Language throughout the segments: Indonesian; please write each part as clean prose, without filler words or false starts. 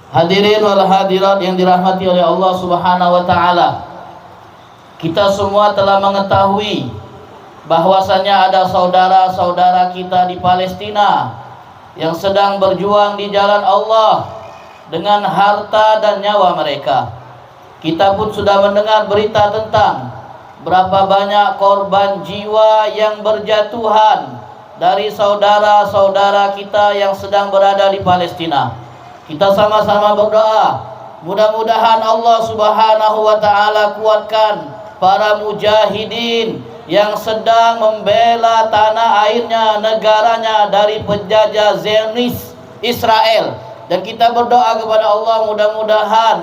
Hadirin wal hadirat yang dirahmati oleh Allah Subhanahu wa taala. Kita semua telah mengetahui bahwasanya ada saudara-saudara kita di Palestina yang sedang berjuang di jalan Allah dengan harta dan nyawa mereka. Kita pun sudah mendengar berita tentang berapa banyak korban jiwa yang berjatuhan dari saudara-saudara kita yang sedang berada di Palestina. Kita sama-sama berdoa, mudah-mudahan Allah Subhanahu wa taala kuatkan para mujahidin yang sedang membela tanah airnya, negaranya dari penjajah Zionis Israel. Dan kita berdoa kepada Allah, mudah-mudahan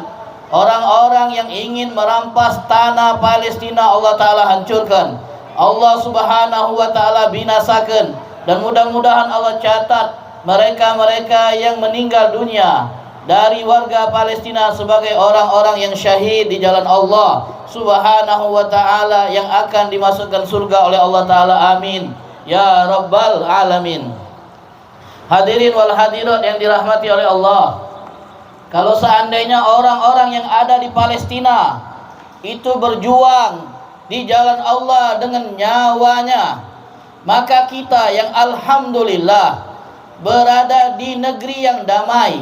orang-orang yang ingin merampas tanah Palestina Allah taala hancurkan, Allah Subhanahu wa taala binasakan, dan mudah-mudahan Allah catat mereka-mereka yang meninggal dunia dari warga Palestina sebagai orang-orang yang syahid di jalan Allah Subhanahu wa taala, yang akan dimasukkan surga oleh Allah taala. Amin ya rabbal alamin. Hadirin wal hadirat yang dirahmati oleh Allah, kalau seandainya orang-orang yang ada di Palestina itu berjuang di jalan Allah dengan nyawanya, maka kita yang alhamdulillah berada di negeri yang damai,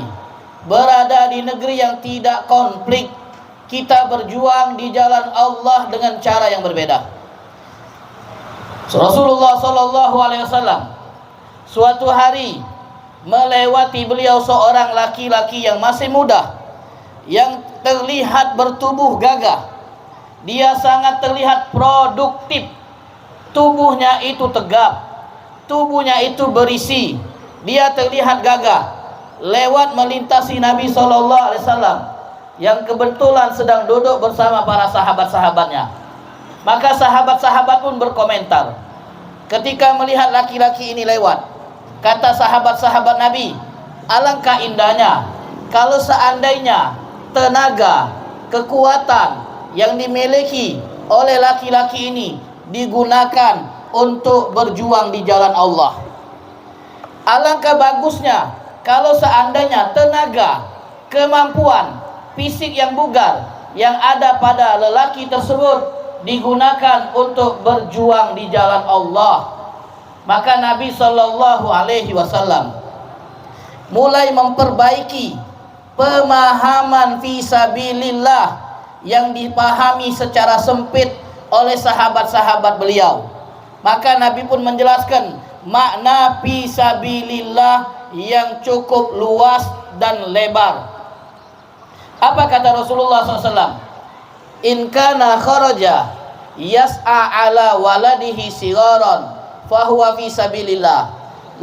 berada di negeri yang tidak konflik, kita berjuang di jalan Allah dengan cara yang berbeda. Rasulullah sallallahu alaihi wasallam suatu hari melewati beliau seorang laki-laki yang masih muda, yang terlihat bertubuh gagah. Dia sangat terlihat produktif, tubuhnya itu tegap, tubuhnya itu berisi, dia terlihat gagah. Lewat melintasi Nabi SAW yang kebetulan sedang duduk bersama para sahabat-sahabatnya. Maka sahabat-sahabat pun berkomentar ketika melihat laki-laki ini lewat. Kata sahabat-sahabat Nabi, alangkah indahnya kalau seandainya tenaga, kekuatan yang dimiliki oleh laki-laki ini digunakan untuk berjuang di jalan Allah. Alangkah bagusnya kalau seandainya tenaga, kemampuan fisik yang bugar yang ada pada lelaki tersebut digunakan untuk berjuang di jalan Allah. Maka Nabi Shallallahu Alaihi Wasallam mulai memperbaiki pemahaman fisabilillah yang dipahami secara sempit oleh sahabat-sahabat beliau. Maka Nabi pun menjelaskan makna fisabilillah yang cukup luas dan lebar. Apa kata Rasulullah SAW? In kana kharaja yas'a ala waladihi sigaran fahuwa fisabilillah.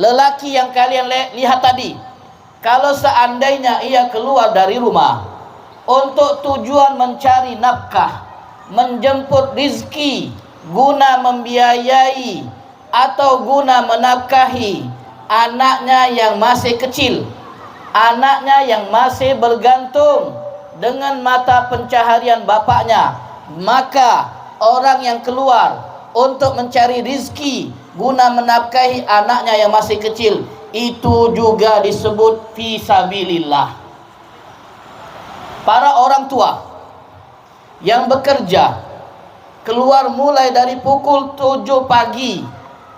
Lelaki yang kalian lihat tadi, kalau seandainya ia keluar dari rumah untuk tujuan mencari nafkah, menjemput rizki, guna membiayai atau guna menafkahi anaknya yang masih kecil, anaknya yang masih bergantung dengan mata pencaharian bapaknya, maka orang yang keluar untuk mencari rizki guna menafkahi anaknya yang masih kecil, itu juga disebut fisabilillah. Para orang tua yang bekerja keluar mulai dari pukul 7 pagi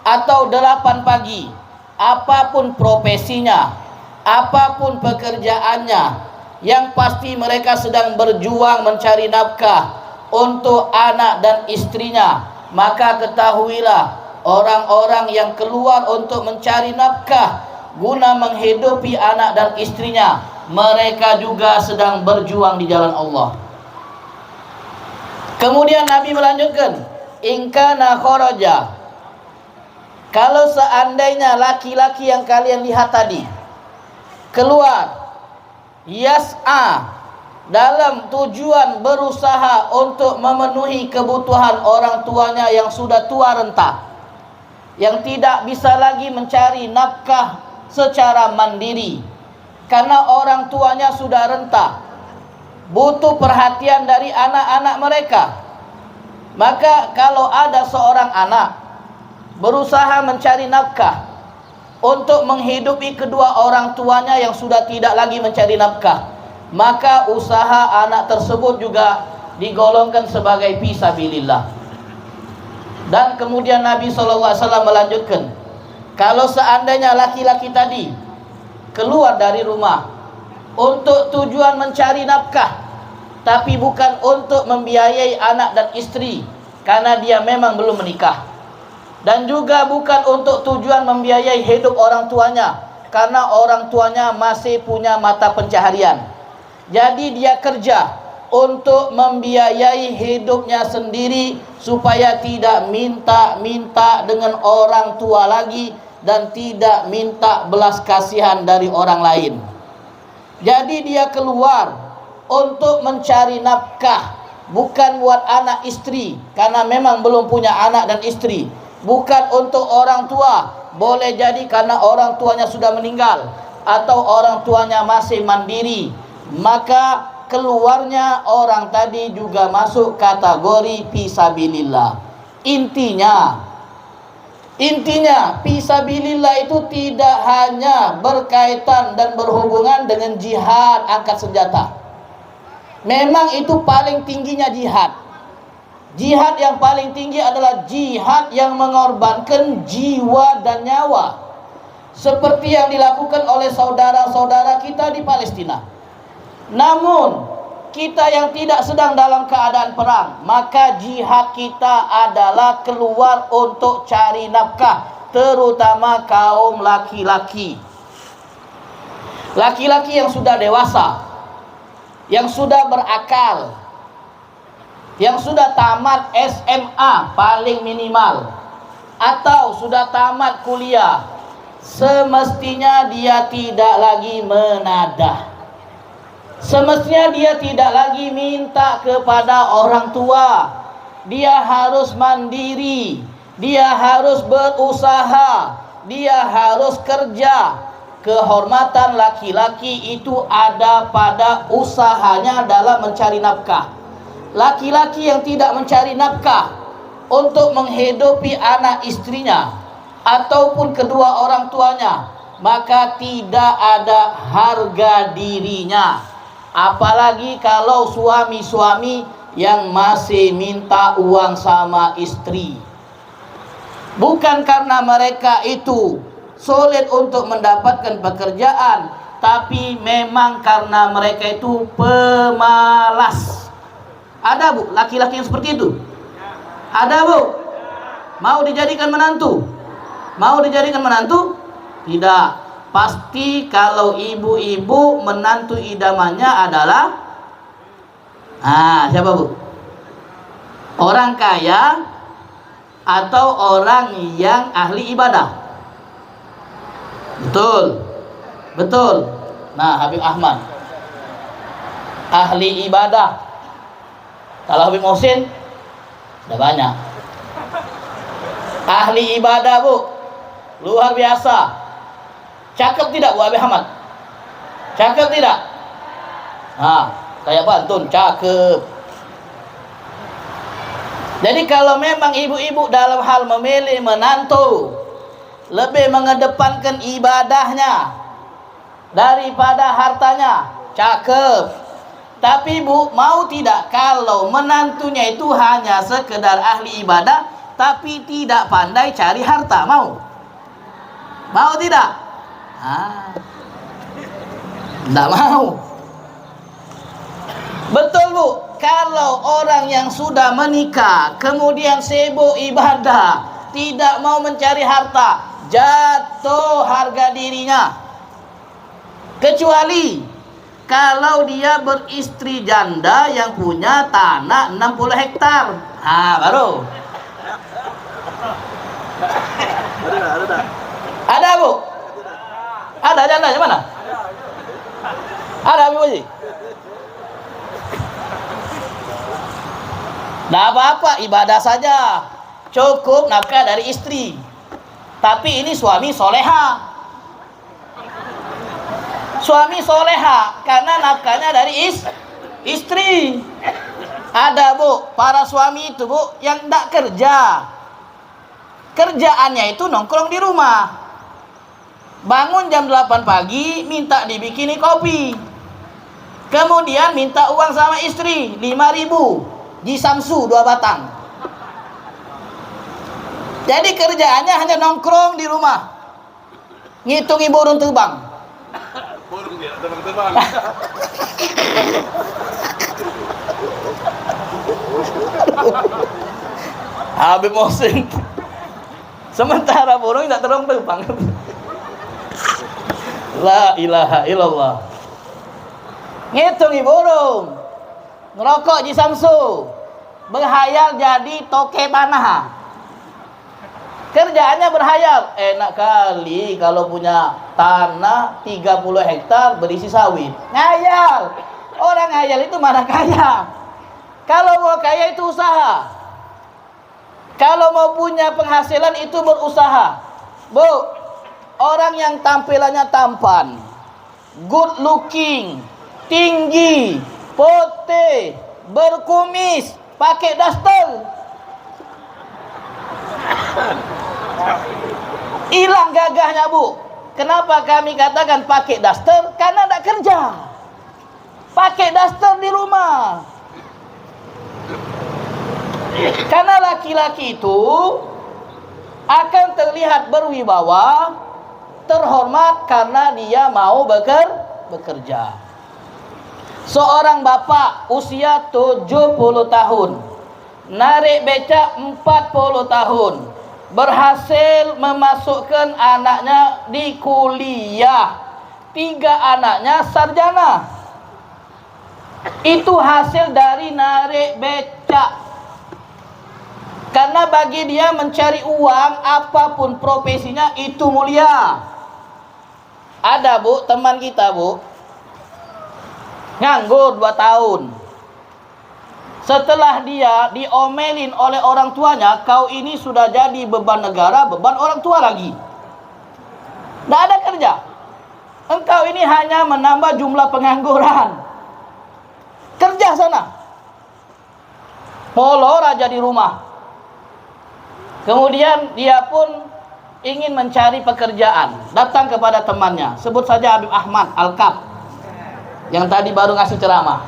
atau 8 pagi, apapun profesinya, apapun pekerjaannya, yang pasti mereka sedang berjuang mencari nafkah untuk anak dan istrinya. Maka ketahuilah, orang-orang yang keluar untuk mencari nafkah guna menghidupi anak dan istrinya, mereka juga sedang berjuang di jalan Allah. Kemudian Nabi melanjutkan, in kana kharaja, kalau seandainya laki-laki yang kalian lihat tadi keluar yas'a, dalam tujuan berusaha untuk memenuhi kebutuhan orang tuanya yang sudah tua renta, yang tidak bisa lagi mencari nafkah secara mandiri karena orang tuanya sudah renta, butuh perhatian dari anak-anak mereka. Maka kalau ada seorang anak berusaha mencari nafkah untuk menghidupi kedua orang tuanya yang sudah tidak lagi mencari nafkah, maka usaha anak tersebut juga digolongkan sebagai fisabilillah. Dan kemudian Nabi SAW melanjutkan, kalau seandainya laki-laki tadi keluar dari rumah untuk tujuan mencari nafkah, tapi bukan untuk membiayai anak dan istri, karena dia memang belum menikah, dan juga bukan untuk tujuan membiayai hidup orang tuanya, karena orang tuanya masih punya mata pencaharian. Jadi dia kerja untuk membiayai hidupnya sendiri, supaya tidak minta-minta dengan orang tua lagi, dan tidak minta belas kasihan dari orang lain. Jadi dia keluar untuk mencari nafkah, bukan buat anak istri, karena memang belum punya anak dan istri. Bukan untuk orang tua, boleh jadi karena orang tuanya sudah meninggal, atau orang tuanya masih mandiri. Maka keluarnya orang tadi juga masuk kategori fisabilillah. Intinya fisabilillah itu tidak hanya berkaitan dan berhubungan dengan jihad angkat senjata. Memang itu paling tingginya jihad. Jihad yang paling tinggi adalah jihad yang mengorbankan jiwa dan nyawa, seperti yang dilakukan oleh saudara-saudara kita di Palestina. Namun kita yang tidak sedang dalam keadaan perang, maka jihad kita adalah keluar untuk cari nafkah, terutama kaum laki-laki. Laki-laki yang sudah dewasa, yang sudah berakal, yang sudah tamat SMA paling minimal, atau sudah tamat kuliah, semestinya dia tidak lagi menadah. Semestinya dia tidak lagi minta kepada orang tua. Dia harus mandiri, dia harus berusaha, dia harus kerja. Kehormatan laki-laki itu ada pada usahanya dalam mencari nafkah. Laki-laki yang tidak mencari nafkah untuk menghidupi anak istrinya ataupun kedua orang tuanya, maka tidak ada harga dirinya. Apalagi kalau suami-suami yang masih minta uang sama istri. Bukan karena mereka itu sulit untuk mendapatkan pekerjaan, tapi memang karena mereka itu pemalas. Ada bu, laki-laki yang seperti itu? Ada bu? Mau dijadikan menantu? Mau dijadikan menantu? Tidak. Pasti kalau ibu-ibu menantu idamannya adalah siapa bu? Orang kaya atau orang yang ahli ibadah. Betul. Betul. Nah, Habib Ahmad ahli ibadah. Kalau Habib Muhsin sudah banyak. Ahli ibadah bu, luar biasa. Cakep tidak Bu Habib Ahmad? Cakep tidak? Kayak pantun, cakep. Jadi kalau memang ibu-ibu dalam hal memilih menantu lebih mengedepankan ibadahnya daripada hartanya, cakep. Tapi bu, mau tidak kalau menantunya itu hanya sekedar ahli ibadah tapi tidak pandai cari harta? Mau? Mau tidak? Tidak mau. Betul bu, kalau orang yang sudah menikah kemudian sibuk ibadah, tidak mau mencari harta, jatuh harga dirinya. Kecuali kalau dia beristri janda yang punya tanah 60 hektar, baru. Ada bu? Ada jandanya mana? Ada Habib Haji? Tidak apa-apa, ibadah saja, cukup nafkah dari istri. Tapi ini suami soleha. Suami soleha karena nafkahnya dari istri. Ada bu, para suami itu bu yang tidak kerja, kerjaannya itu nongkrong di rumah. Bangun jam 8 pagi minta dibikini kopi. Kemudian minta uang sama istri 5.000 Ji Samsu 2 batang. Jadi kerjaannya hanya nongkrong di rumah, ngitungi burung terbang. Burung dia terbang-terbang. Habib Mohsin. Sementara burung tidak terbang-terbang. La ilaha illallah. Ngitungi burung, ngerokok Ji Samsu, berhayal jadi toke panah. Kerjaannya berhayal. Enak kali kalau punya tanah 30 hektar berisi sawit. Ngayal. Orang ngayal itu mana kaya. Kalau mau kaya itu usaha. Kalau mau punya penghasilan itu berusaha. Bu, orang yang tampilannya tampan, good looking, tinggi, putih, berkumis, pakai daster, hilang gagahnya, Bu. Kenapa kami katakan pakai daster? Karena tidak kerja. Pakai daster di rumah. Karena laki-laki itu akan terlihat berwibawa, terhormat karena dia mau bekerja. Seorang bapak usia 70 tahun, narik becak 40 tahun, berhasil memasukkan anaknya di kuliah, 3 anaknya sarjana. Itu hasil dari narik becak. Karena bagi dia mencari uang, apapun profesinya itu mulia. Ada, Bu, teman kita, Bu, nganggur 2 tahun. Setelah dia diomelin oleh orang tuanya, kau ini sudah jadi beban negara, beban orang tua lagi. Tidak ada kerja. Engkau ini hanya menambah jumlah pengangguran. Kerja sana. Molor aja di rumah. Kemudian dia pun ingin mencari pekerjaan. Datang kepada temannya. Sebut saja Habib Ahmad Al-Kaf, yang tadi baru ngasih ceramah.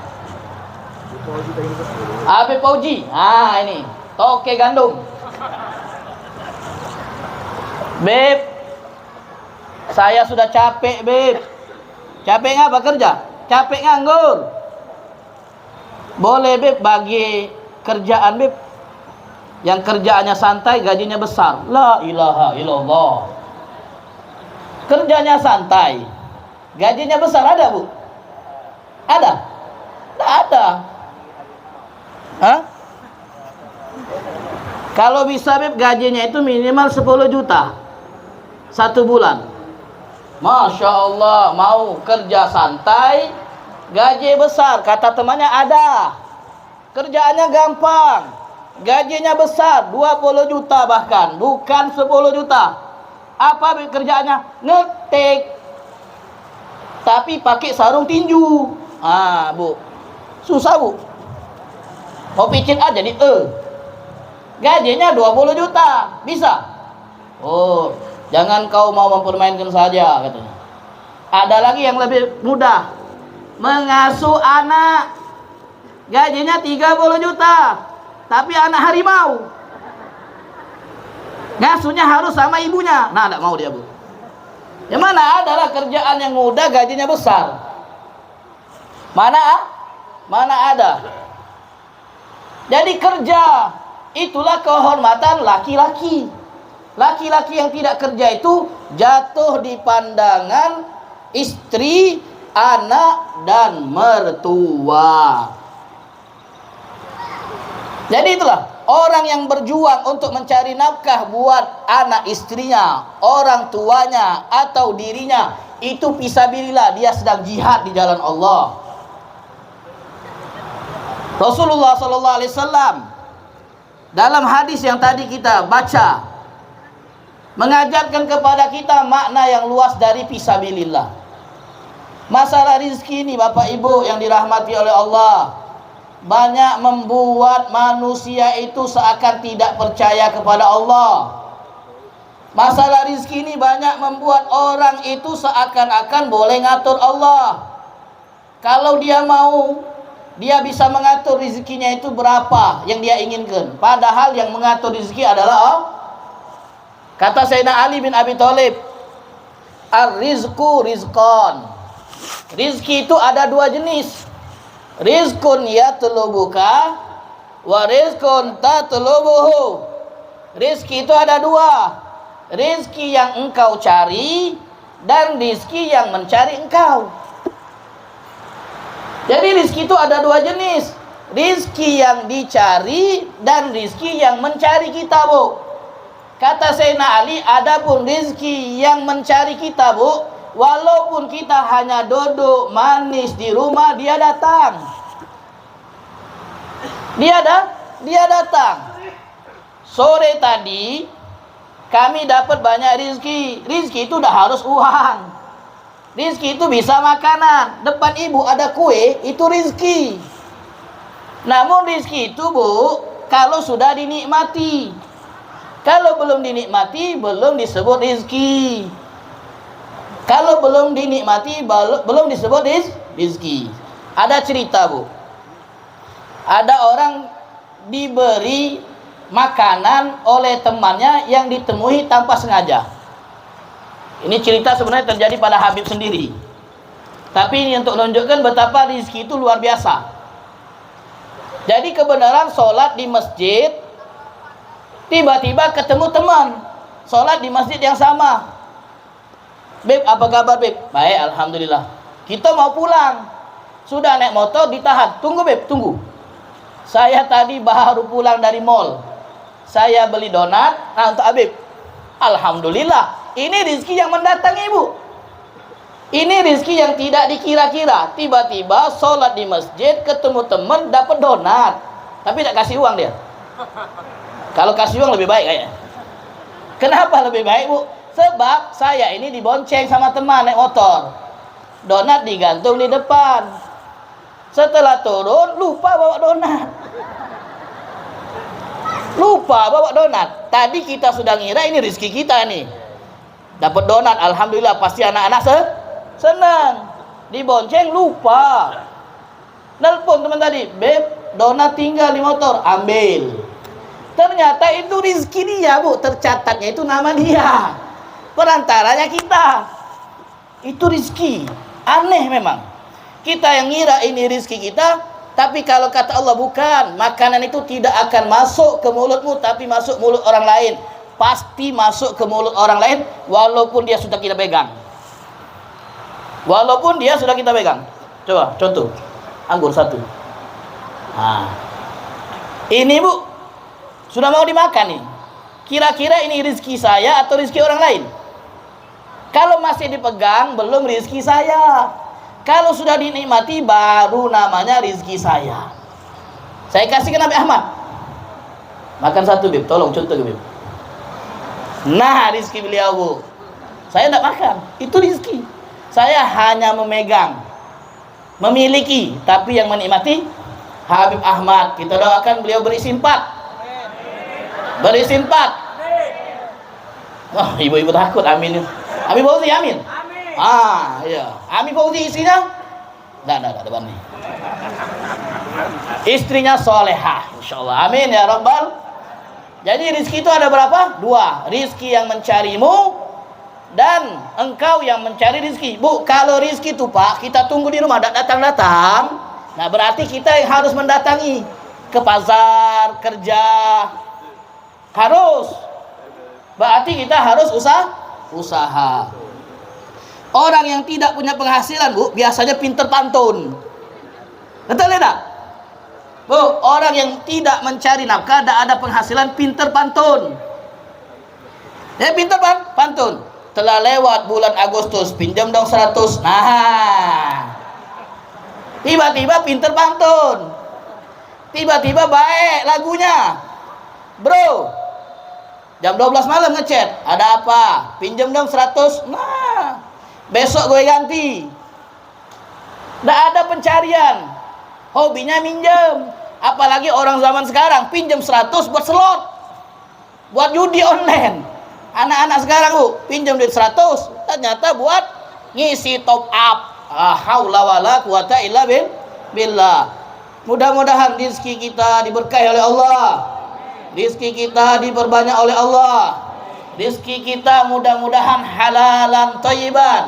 Habib Fauji. Ini toke gandum. Beb, saya sudah capek, Beb. Capek nggak bekerja? Capek nganggur. Boleh, Beb, bagi kerjaan, Beb, yang kerjaannya santai, gajinya besar. La ilaha illallah. Kerjanya santai, gajinya besar, ada, Bu? Ada? Tidak ada. Hah? Kalau bisa, Beb, gajinya itu minimal 10 juta 1 bulan. Masya Allah, mau kerja santai, gaji besar. Kata temannya ada. Kerjaannya gampang, gajinya besar, 20 juta bahkan, bukan 10 juta. Apa kerjaannya? Ngetik. Tapi pakai sarung tinju. Bu. Susah, Bu. Mau picit aja di gajinya 20 juta. Bisa? Oh, jangan kau mau mempermainkan saja, katanya. Ada lagi yang lebih mudah. Mengasuh anak. Gajinya 30 juta. Tapi anak harimau. Ngasuhnya harus sama ibunya. Nah, tidak mau dia, Bu. Yang mana adalah kerjaan yang mudah, gajinya besar. Mana ada. Jadi kerja, itulah kehormatan laki-laki. Laki-laki yang tidak kerja itu jatuh di pandangan istri, anak, dan mertua. Jadi itulah orang yang berjuang untuk mencari nafkah buat anak istrinya, orang tuanya, atau dirinya. Itu fisabilillah, dia sedang jihad di jalan Allah. Rasulullah SAW dalam hadis yang tadi kita baca mengajarkan kepada kita makna yang luas dari fisabilillah. Masalah rizki ini, Bapak Ibu yang dirahmati oleh Allah, banyak membuat manusia itu seakan tidak percaya kepada Allah. Masalah rizki ini banyak membuat orang itu seakan-akan boleh ngatur Allah. Kalau dia mau, dia bisa mengatur rezekinya itu berapa yang dia inginkan. Padahal yang mengatur rezeki adalah kata Sayyidina Ali bin Abi Thalib, ar-rizqu rizqan. Rizki itu ada dua jenis. Rizqun yatlubuka wa rizqun tatlubuhu. Rizki itu ada dua. Rizki yang engkau cari dan rizki yang mencari engkau. Jadi rizki itu ada dua jenis. Rizki yang dicari dan rizki yang mencari kita, Bu. Kata Sayyidina Ali, adapun rizki yang mencari kita, Bu, walaupun kita hanya duduk manis di rumah, dia datang. Dia datang. Sore tadi kami dapat banyak rizki. Rizki itu udah harus uang. Rizki itu bisa makanan. Depan ibu ada kue, itu rizki. Namun rizki itu, Bu, kalau sudah dinikmati. Kalau belum dinikmati, belum disebut rizki. Kalau belum dinikmati, belum disebut rizki. Ada cerita, Bu. Ada orang diberi makanan oleh temannya yang ditemui tanpa sengaja. Ini cerita sebenarnya terjadi pada Habib sendiri. Tapi ini untuk menunjukkan betapa rizki itu luar biasa. Jadi kebenaran sholat di masjid, tiba-tiba ketemu teman sholat di masjid yang sama. Beb, apa kabar, Beb? Baik, alhamdulillah. Kita mau pulang. Sudah naik motor, ditahan. Tunggu, Beb, tunggu. Saya tadi baru pulang dari mall. Saya beli donat. Nah, untuk Habib. Alhamdulillah. Ini rizki yang mendatangi, Bu. Ini rizki yang tidak dikira-kira. Tiba-tiba sholat di masjid, ketemu teman, dapat donat. Tapi tak kasih uang dia. Kalau kasih uang lebih baik kayaknya. Kenapa lebih baik, Bu? Sebab saya ini dibonceng sama teman naik motor. Donat digantung di depan. Setelah turun, lupa bawa donat. Lupa bawa donat. Tadi kita sudah ngira ini rizki kita nih. Dapat donat, alhamdulillah, pasti anak-anak senang. Dibonceng, lupa. Nelpon teman tadi, Beb, donat tinggal di motor, ambil. Ternyata itu rizki dia, Bu. Tercatatnya itu nama dia. Perantaranya kita. Itu rizki. Aneh memang. Kita yang ngira ini rizki kita, tapi kalau kata Allah bukan. Makanan itu tidak akan masuk ke mulutmu, tapi masuk mulut orang lain. Pasti masuk ke mulut orang lain, walaupun dia sudah kita pegang. Walaupun dia sudah kita pegang. Coba, contoh. Anggur satu. Nah. Ini, Bu, sudah mau dimakan nih. Kira-kira ini rizki saya atau rizki orang lain? Kalau masih dipegang, belum rizki saya. Kalau sudah dinikmati, baru namanya rizki saya. Saya kasih ke Nabi Ahmad. Makan satu, Bib. Tolong contoh, Bib. Nah, rizki beliau, Bu. Saya tidak makan. Itu rizki. Saya hanya memegang. Memiliki. Tapi yang menikmati Habib Ahmad. Kita doakan beliau berisi 4. Berisi 4. Oh, ibu-ibu takut. Amin. Amin Fauzi, amin. Ah, iya. Amin Fauzi istrinya? Tidak depan nih. Istrinya solehah, insyaallah. Amin ya Rabbal. Jadi rizki itu ada berapa? 2. Rizki yang mencarimu dan engkau yang mencari rizki. Bu, kalau rizki itu, Pak, kita tunggu di rumah, tidak datang-datang. Nah, berarti kita yang harus mendatangi ke pasar, kerja. Harus. Berarti kita harus usaha. Orang yang tidak punya penghasilan, Bu, biasanya pinter pantun. Betul tidak? Bu, orang yang tidak mencari nafkah, tidak ada penghasilan, pinter pantun. Ya, pinter pantun. Telah lewat bulan Agustus, pinjam dong 100. Nah, tiba-tiba pinter pantun. Tiba-tiba baik lagunya. Bro, jam 12 malam ngechat, ada apa? Pinjam dong 100. Nah, besok gue ganti. Tidak ada pencarian. Hobinya minjem. Apalagi orang zaman sekarang pinjam 100 buat slot, buat judi online. Anak-anak sekarang, Bu, pinjam duit 100 ternyata buat ngisi top up. La haula wala quwata illa billah. Mudah-mudahan rezeki kita diberkahi oleh Allah. Rezeki kita diperbanyak oleh Allah. Rezeki kita mudah-mudahan halalan thayyiban,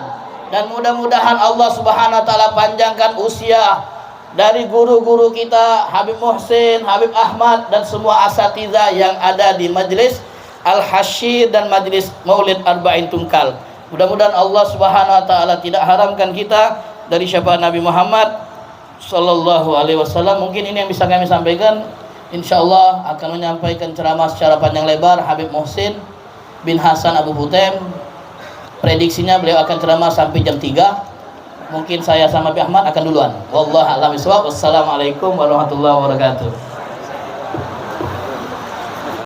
dan mudah-mudahan Allah Subhanahu wa taala panjangkan usia dari guru-guru kita Habib Muhsin, Habib Ahmad, dan semua asatidzah yang ada di Majelis Al-Hasyir dan Majelis Maulid Arba'in Tungkal. Mudah-mudahan Allah Subhanahu wa taala tidak haramkan kita dari syafaat Nabi Muhammad sallallahu alaihi wasallam. Mungkin ini yang bisa kami sampaikan. Insyaallah akan menyampaikan ceramah secara panjang lebar Habib Muhsin bin Hasan Abu Butem. Prediksinya beliau akan ceramah sampai jam 3. Mungkin saya sama Habib Ahmad akan duluan. Wallahu a'lam bishawab. Wassalamualaikum warahmatullahi wabarakatuh.